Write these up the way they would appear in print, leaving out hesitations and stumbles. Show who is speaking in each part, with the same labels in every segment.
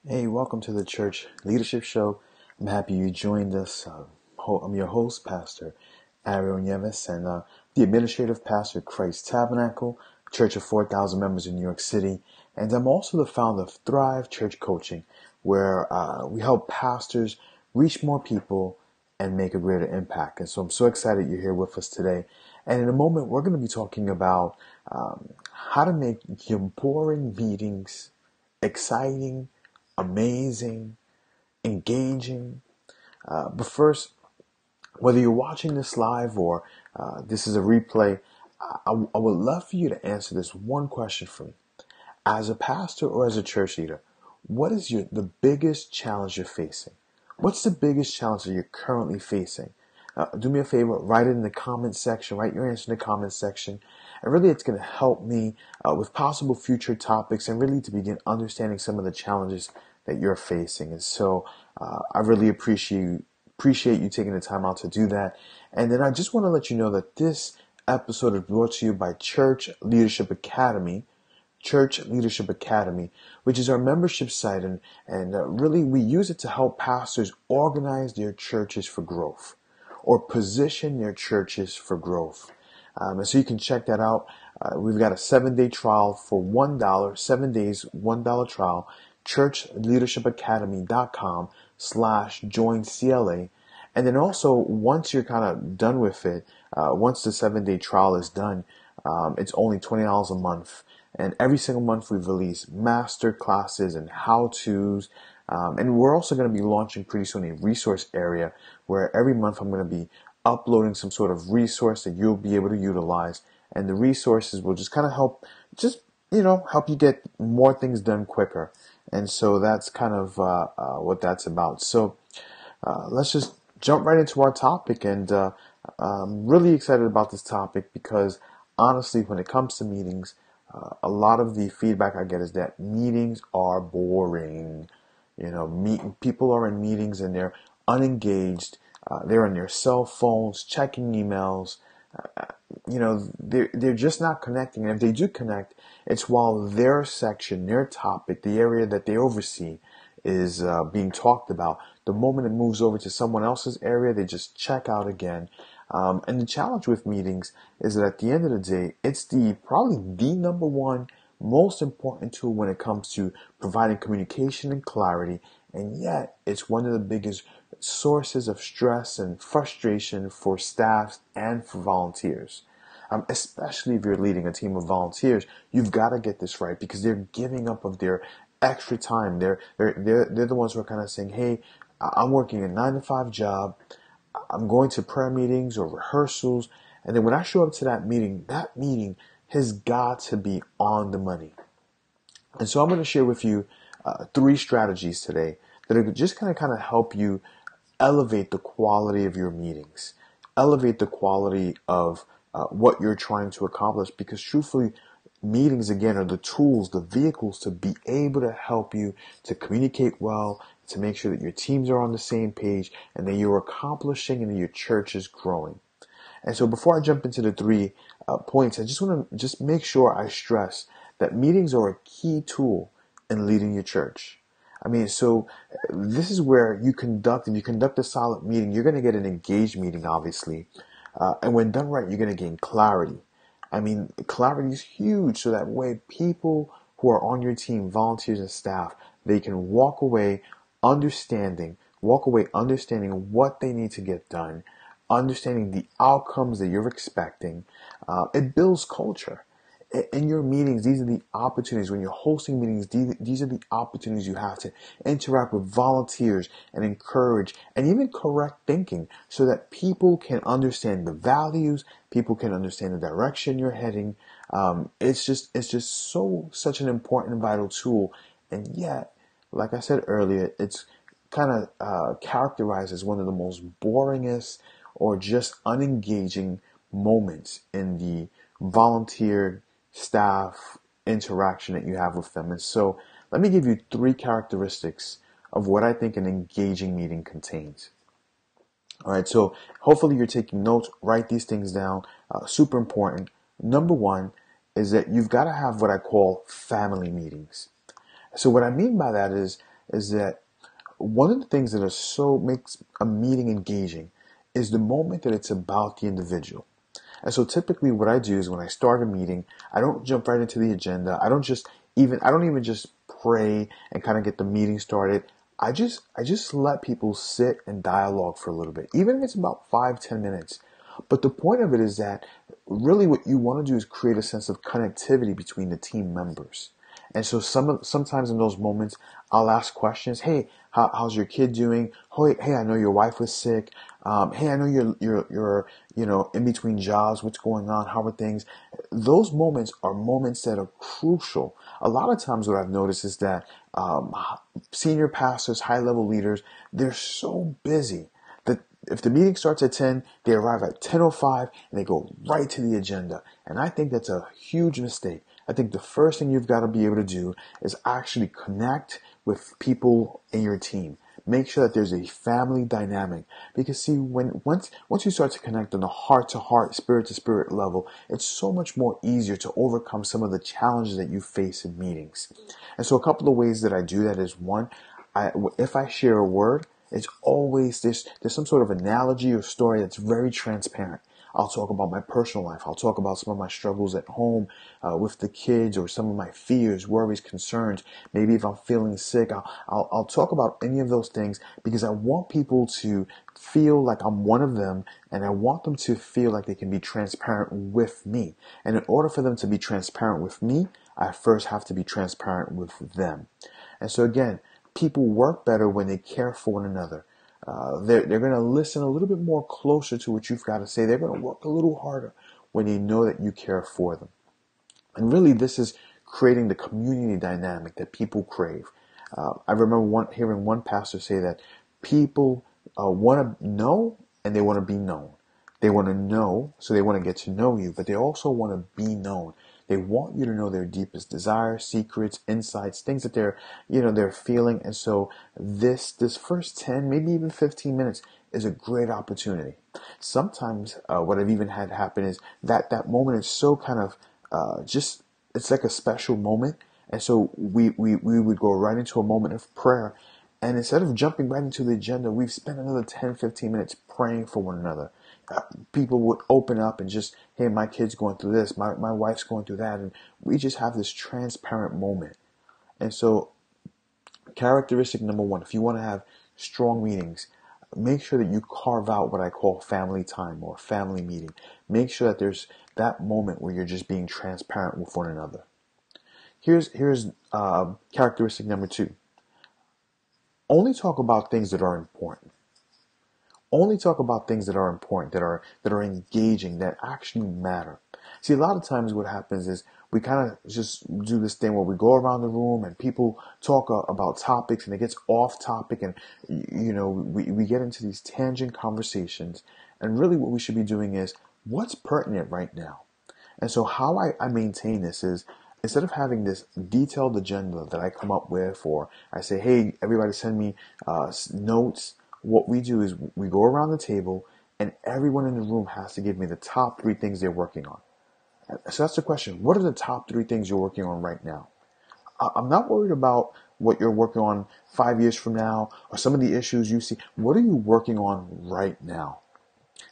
Speaker 1: Hey, welcome to the Church Leadership Show. I'm happy you joined us. I'm your host, Pastor Ariel Nieves, and the administrative pastor at Christ Tabernacle, Church of 4,000 members in New York City. And I'm also the founder of Thrive Church Coaching, where we help pastors reach more people and make a greater impact. And so I'm so excited you're here with us today. And in a moment, we're going to be talking about how to make your boring meetings exciting, amazing, engaging. But first, whether you're watching this live or this is a replay, I would love for you to answer this one question for me. As a pastor or as a church leader, what is the biggest challenge you're facing? What's the biggest challenge that you're currently facing? Do me a favor, write it in the comment section, write your answer in the comment section. And really, it's going to help me with possible future topics and really to begin understanding some of the challenges that you're facing. And so I really appreciate you taking the time out to do that. And then I just want to let you know that this episode is brought to you by Church Leadership Academy, which is our membership site. And really, we use it to help pastors organize their churches for growth or position their churches for growth. And so you can check that out. We've got a 7-day trial for $1, 7 days, $1 trial, churchleadershipacademy.com/join-CLA. And then also, once you're kind of done with it, once the 7-day trial is done, it's only $20 a month. And every single month we release master classes and how-tos. And we're also going to be launching pretty soon a resource area where every month I'm going to be uploading some sort of resource that you'll be able to utilize. And the resources will just kind of help you get more things done quicker. And so that's kind of what that's about. So let's just jump right into our topic. And I'm really excited about this topic because honestly, when it comes to meetings, a lot of the feedback I get is that meetings are boring. People are in meetings and they're unengaged. They're on their cell phones, checking emails. They're just not connecting. And if they do connect, it's while their section, their topic, the area that they oversee is being talked about. The moment it moves over to someone else's area, they just check out again. And the challenge with meetings is that at the end of the day, it's probably the number one most important tool when it comes to providing communication and clarity. And yet, it's one of the biggest sources of stress and frustration for staff and for volunteers. Especially if you're leading a team of volunteers, you've got to get this right because they're giving up of their extra time. They're the ones who are kind of saying, "Hey, I'm working a 9-to-5 job. I'm going to prayer meetings or rehearsals, and then when I show up to that meeting has got to be on the money." And so I'm going to share with you 3 strategies today that are just going to kind of help you elevate the quality of your meetings, elevate the quality of what you're trying to accomplish, because truthfully, meetings, again, are the tools, the vehicles to be able to help you to communicate well, to make sure that your teams are on the same page and that you're accomplishing and that your church is growing. And so before I jump into the 3 points, I just want to just make sure I stress that meetings are a key tool in leading your church. So this is where if you conduct a solid meeting, you're going to get an engaged meeting, obviously. And when done right, you're going to gain clarity. Clarity is huge, so that way people who are on your team, volunteers and staff, they can walk away understanding what they need to get done, understanding the outcomes that you're expecting. It builds culture. In your meetings, these are the opportunities. When you're hosting meetings, these are the opportunities you have to interact with volunteers and encourage and even correct thinking so that people can understand the values, people can understand the direction you're heading. It's just such an important and vital tool. And yet, like I said earlier, it's kind of characterized as one of the most boringest or just unengaging moments in the volunteer staff interaction that you have with them. And so let me give you 3 characteristics of what I think an engaging meeting contains. All right, so hopefully you're taking notes, write these things down, super important. Number 1 is that you've got to have what I call family meetings. So what I mean by that is is that one of the things that makes a meeting engaging is the moment that it's about the individual. And so typically what I do is when I start a meeting, I don't jump right into the agenda. I don't even just pray and kind of get the meeting started. I just let people sit and dialogue for a little bit, even if it's about 5, 10 minutes. But the point of it is that really what you want to do is create a sense of connectivity between the team members. And so sometimes in those moments, I'll ask questions. Hey, how's your kid doing? Hey, I know your wife was sick. Hey, I know you're in between jobs. What's going on? How are things? Those moments are moments that are crucial. A lot of times, what I've noticed is that senior pastors, high level leaders, they're so busy that if the meeting starts at 10, they arrive at 10:05 and they go right to the agenda. And I think that's a huge mistake. I think the first thing you've got to be able to do is actually connect with people in your team. Make sure that there's a family dynamic. Because see, once you start to connect on a heart to heart, spirit to spirit level, it's so much more easier to overcome some of the challenges that you face in meetings. And so a couple of ways that I do that is one, if I share a word, it's always there's some sort of analogy or story that's very transparent. I'll talk about my personal life. I'll talk about some of my struggles at home with the kids, or some of my fears, worries, concerns. Maybe if I'm feeling sick, I'll talk about any of those things, because I want people to feel like I'm one of them, and I want them to feel like they can be transparent with me. And in order for them to be transparent with me, I first have to be transparent with them. And so again, people work better when they care for one another. They're going to listen a little bit more closer to what you've got to say. They're going to work a little harder when they know that you care for them. And really, this is creating the community dynamic that people crave. I remember hearing one pastor say that people want to know and they want to be known. They want to know, so they want to get to know you, but they also want to be known. They want you to know their deepest desires, secrets, insights, things that they're feeling. And so this first 10, maybe even 15 minutes is a great opportunity. Sometimes what I've even had happen is that moment is so kind of it's like a special moment. And so we would go right into a moment of prayer. And instead of jumping right into the agenda, we've spent another 10, 15 minutes praying for one another. People would open up and just, hey, my kid's going through this, my wife's going through that, and we just have this transparent moment. And so characteristic number one, if you want to have strong meetings, make sure that you carve out what I call family time or family meeting. Make sure that there's that moment where you're just being transparent with one another. Here's characteristic number two. Only talk about things that are important. Only talk about things that are important, that are engaging, that actually matter. See, a lot of times what happens is we kind of just do this thing where we go around the room and people talk about topics, and it gets off topic, and we get into these tangent conversations. And really what we should be doing is, what's pertinent right now? And so how I maintain this is, instead of having this detailed agenda that I come up with, or I say, hey, everybody send me notes, what we do is we go around the table and everyone in the room has to give me the top 3 things they're working on. So that's the question. What are the top 3 things you're working on right now? I'm not worried about what you're working on 5 years from now or some of the issues you see. What are you working on right now?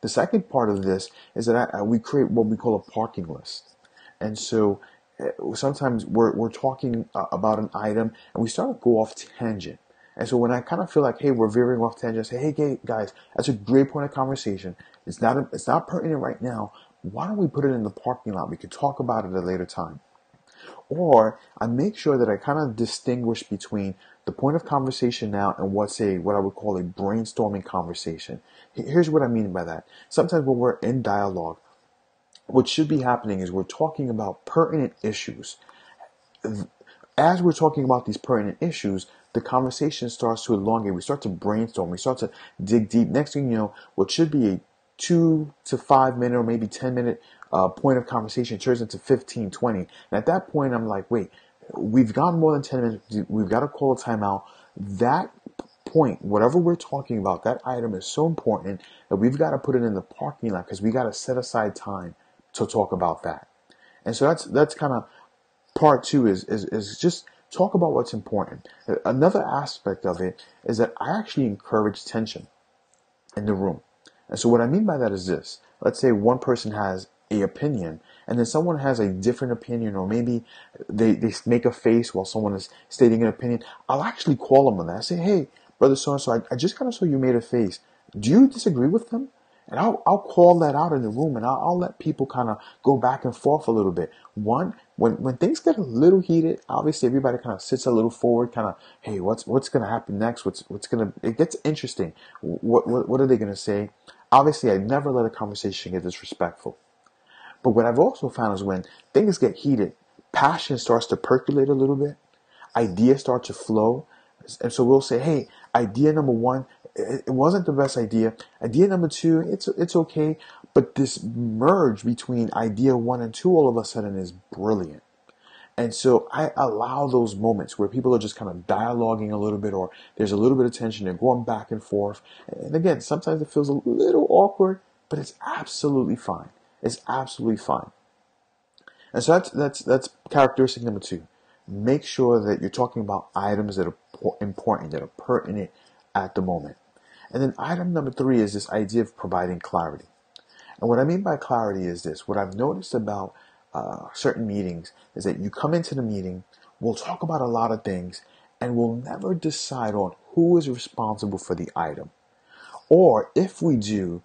Speaker 1: The second part of this is that we create what we call a parking list. And so sometimes we're talking about an item and we start to go off tangent. And so when I kind of feel like, hey, we're veering off tangent, I say, hey, guys, that's a great point of conversation. It's not pertinent right now. Why don't we put it in the parking lot? We could talk about it at a later time. Or I make sure that I kind of distinguish between the point of conversation now and what I would call a brainstorming conversation. Here's what I mean by that. Sometimes when we're in dialogue, what should be happening is we're talking about pertinent issues. As we're talking about these pertinent issues, the conversation starts to elongate. We start to brainstorm. We start to dig deep. Next thing you know, what should be a 2 to 5 minute or maybe 10-minute point of conversation turns into 15, 20. And at that point, I'm like, wait, we've gone more than 10 minutes. We've got to call a timeout. That point, whatever we're talking about, that item is so important that we've got to put it in the parking lot because we got to set aside time to talk about that. And so that's kind of part 2 is just Talk about what's important. Another aspect of it is that I actually encourage tension in the room. And so what I mean by that is this. Let's say one person has a opinion and then someone has a different opinion, or maybe they make a face while someone is stating an opinion. I'll actually call them on that. I say, hey, brother so-and-so, I just kind of saw you made a face. Do you disagree with them? And I'll call that out in the room, and I'll let people kind of go back and forth a little bit. One, when things get a little heated, obviously everybody kind of sits a little forward, kind of, hey, what's going to happen next? It gets interesting. What are they going to say? Obviously, I never let a conversation get disrespectful. But what I've also found is when things get heated, passion starts to percolate a little bit, ideas start to flow. And so we'll say, hey, idea number one, it wasn't the best idea. Idea number two, it's okay. But this merge between idea one and two all of a sudden is brilliant. And so I allow those moments where people are just kind of dialoguing a little bit, or there's a little bit of tension, they're going back and forth. And again, sometimes it feels a little awkward, but it's absolutely fine. It's absolutely fine. And so that's characteristic number two. Make sure that you're talking about items that are important, that are pertinent at the moment. And then item number three is this idea of providing clarity. And what I mean by clarity is this. What I've noticed about certain meetings is that you come into the meeting, we'll talk about a lot of things, and we'll never decide on who is responsible for the item. Or if we do,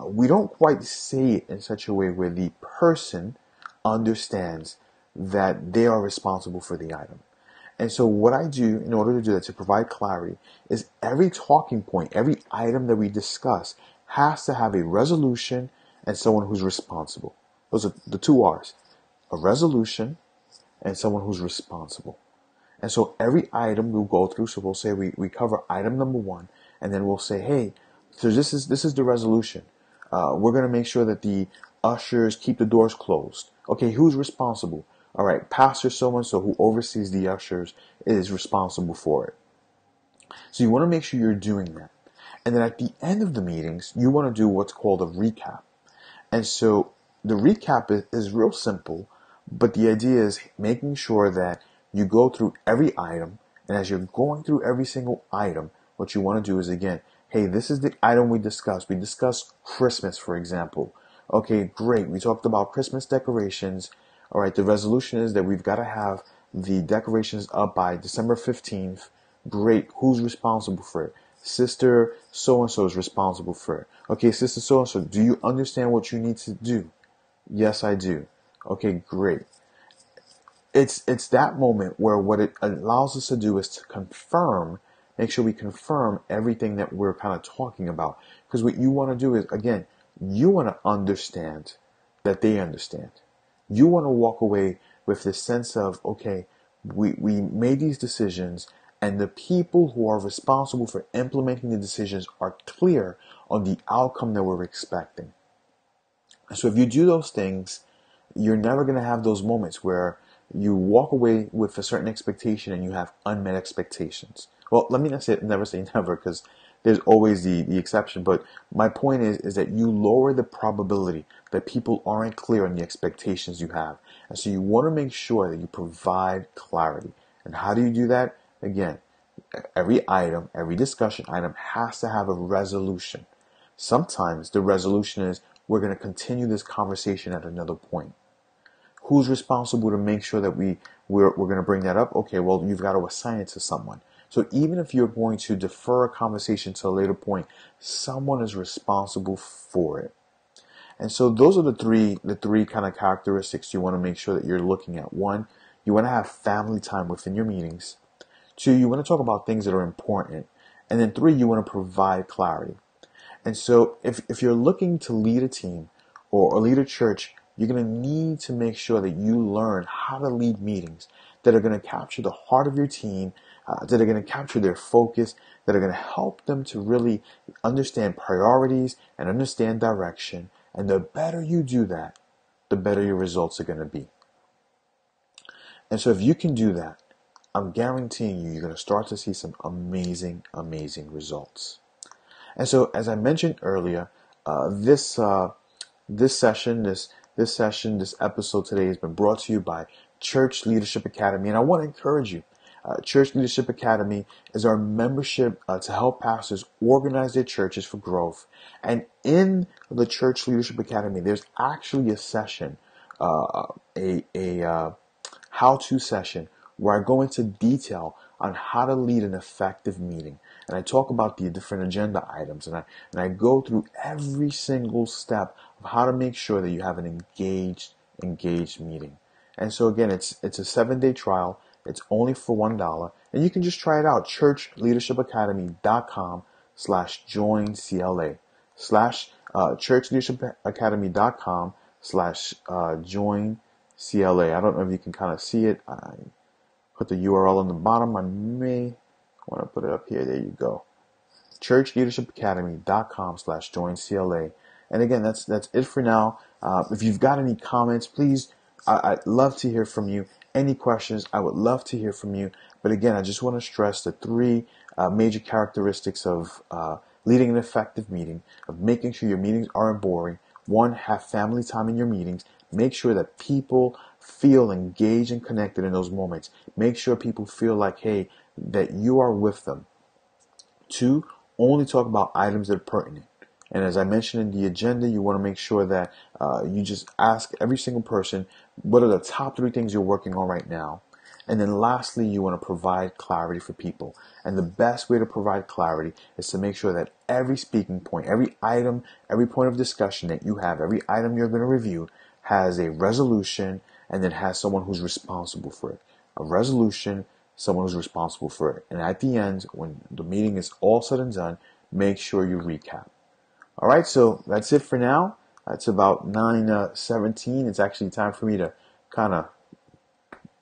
Speaker 1: we don't quite say it in such a way where the person understands that they are responsible for the item. And so what I do in order to do that, to provide clarity, is every talking point, every item that we discuss has to have a resolution and someone who's responsible. Those are the two R's. A resolution and someone who's responsible. And so every item we'll go through, so we'll say we cover item number one, and then we'll say, hey, so this is the resolution. We're going to make sure that the ushers keep the doors closed. Okay, who's responsible? All right, Pastor so-and-so, who oversees the ushers, is responsible for it. So you want to make sure you're doing that. And then at the end of the meetings, you want to do what's called a recap. And so the recap is real simple, but the idea is making sure that you go through every item, and as you're going through every single item, what you want to do is, again, hey, this is the item we discussed. We discussed Christmas, for example. Okay, great. We talked about Christmas decorations. All right, the resolution is that we've got to have the decorations up by December 15th. Great. Who's responsible for it? Sister so-and-so is responsible for it. Okay, Sister so-and-so, do you understand what you need to do? Yes, I do. Okay, great. It's that moment where what it allows us to do is to confirm, make sure we confirm everything that we're kind of talking about. Because what you want to do is, again, you want to understand that they understand. You want to walk away with this sense of, okay, we made these decisions, and the people who are responsible for implementing the decisions are clear on the outcome that we're expecting. So if you do those things, you're never going to have those moments where you walk away with a certain expectation and you have unmet expectations. Well, let me not say never say never, because there's always the exception. But my point is that you lower the probability that people aren't clear on the expectations you have. And so you want to make sure that you provide clarity. And how do you do that? Again, every item, every discussion item has to have a resolution. Sometimes the resolution is, we're going to continue this conversation at another point. Who's responsible to make sure that we're going to bring that up? Okay, well, you've got to assign it to someone. So even if you're going to defer a conversation to a later point, someone is responsible for it. And so those are the three kind of characteristics you want to make sure that you're looking at. One, you want to have family time within your meetings. Two, you want to talk about things that are important. And then three, you want to provide clarity. And so if you're looking to lead a team or lead a church, you're going to need to make sure that you learn how to lead meetings that are going to capture the heart of your team, that are going to capture their focus, that are going to help them to really understand priorities and understand direction. And the better you do that, the better your results are going to be. And so if you can do that, I'm guaranteeing you're going to start to see some amazing, amazing results. And so, as I mentioned earlier, this episode today has been brought to you by Church Leadership Academy. And I want to encourage you. Church Leadership Academy is our membership to help pastors organize their churches for growth. And in the Church Leadership Academy, there's actually a session, a how-to session where I go into detail on how to lead an effective meeting. And I talk about the different agenda items, and I go through every single step of how to make sure that you have an engaged meeting. And so again, it's a 7-day trial. It's only for $1, and you can just try it out. churchleadershipacademy.com/join-CLA churchleadershipacademy.com/join-CLA. I don't know if you can kind of see it. I put the URL on the bottom. I may want to put it up here. There you go. churchleadershipacademy.com/join-CLA. And again, that's it for now. If you've got any comments, please, I'd love to hear from you. Any questions, I would love to hear from you. But again, I just want to stress the 3 major characteristics of leading an effective meeting, of making sure your meetings aren't boring. 1, have family time in your meetings. Make sure that people feel engaged and connected in those moments. Make sure people feel like, hey, that you are with them. 2, only talk about items that are pertinent. And as I mentioned in the agenda, you want to make sure that you just ask every single person, what are the top 3 things you're working on right now? And then lastly, you want to provide clarity for people. And the best way to provide clarity is to make sure that every speaking point, every item, every point of discussion that you have, every item you're going to review has a resolution and then has someone who's responsible for it. A resolution, someone who's responsible for it. And at the end, when the meeting is all said and done, make sure you recap. All right, so that's it for now. It's about 9:17. It's actually time for me to kind of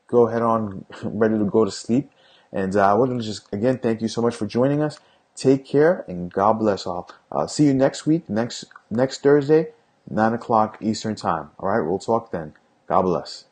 Speaker 1: go ahead on, ready to go to sleep. And I want to just, again, thank you so much for joining us. Take care, and God bless all. See you next week, next Thursday, 9 o'clock Eastern Time. All right, we'll talk then. God bless.